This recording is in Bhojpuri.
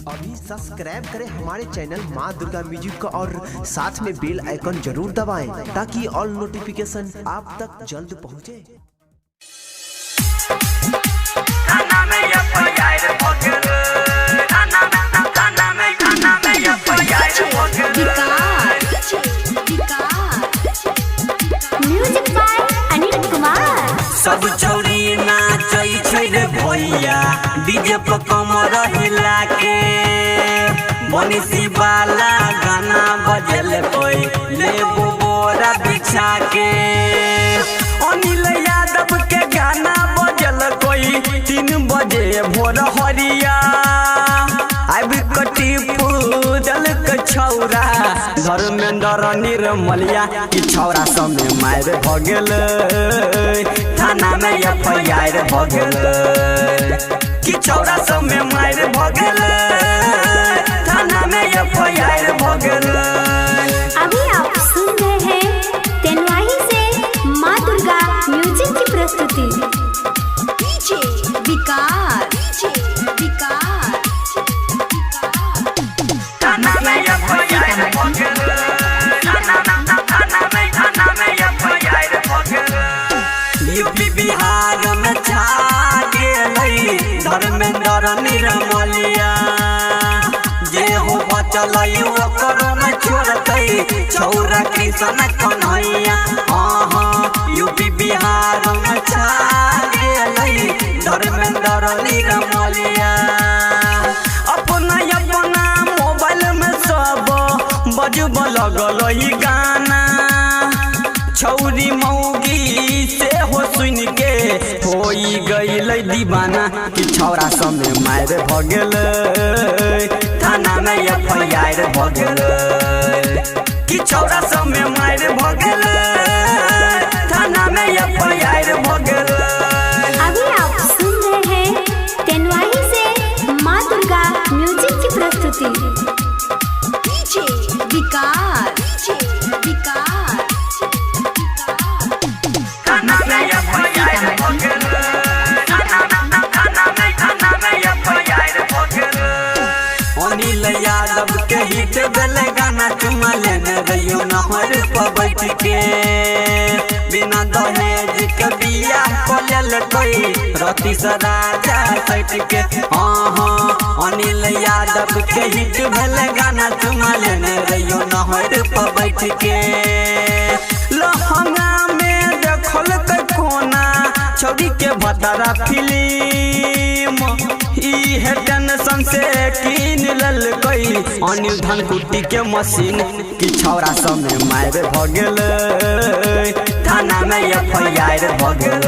अभी सब्सक्राइब करें हमारे चैनल माँ दुर्गा म्यूजिक को और साथ में बेल आइकन जरूर दबाएं ताकि ऑल नोटिफिकेशन आप तक जल्द पहुँचे। सब छौरी नाचै छै रे भैया डीजे पर कमर हिला के बंसी वाला गाना बजल कोई लेबू बोरा बिछा के अनिल यादव के गाना बजल कोई 3 बजे भोर हरिया आबि कटी पूजल के छौरा धर्मेंद्र निर्मलिया की छौरा समय मार भ गेल थाना में एफआईआर भ गेल की छौरा समय मार भ गेल थाना में एफआईआर भ गेल। अभी आप सुन रहे हैं तेनवाही से माँ दुर्गा म्यूजिक की प्रस्तुति। डीजे विकार थाना में एफआईआर भ गेल थाना में एफआईआर भ गेल। यूपी बिहार में छा गेलै धर्मेंद्र निर्मलिया जे हो बचल ओकरो में छोड़तै छौरा कृष्ण कन्हैया। हाँ यूपी बिहार में छा गेलै धर्मेंद्र निर्मलिया अपना मोबाइल में सब बजब लगल गाना छौरी मौगी से हो सुन के होई गईल दीवाना कि छौरा समय मार भ गेल थाना में एफआईआर भ गेल कि छौरा समय मार भ गेल थाना में एफआईआर भ गेल। अभी आप सुन रहे हैं तेनवाही से माँ दुर्गा म्यूजिक की प्रस्तुति। डीजे विकार थाना में एफआईआर भ गेल थाना में एफआईआर भ गेल। अनिल यादव के हिट भेल गाना चुमा लेने रहियो नहर पर बैठ के बिना दहेज के बियाह क लेल कोई रति से राजा सट के। हाँ अनिल यादव के हिट भेल गाना चुमा लेने रहियो नहर पर बैठ के लहंगा में देखल कोना छौरी के भतरा फिल्म इहे टेंशन से कीन लेल कोई अनिल धनकुट्टी के मशीन की छौरा समय मार भ गेल थाना में एफआईआर भ गेल।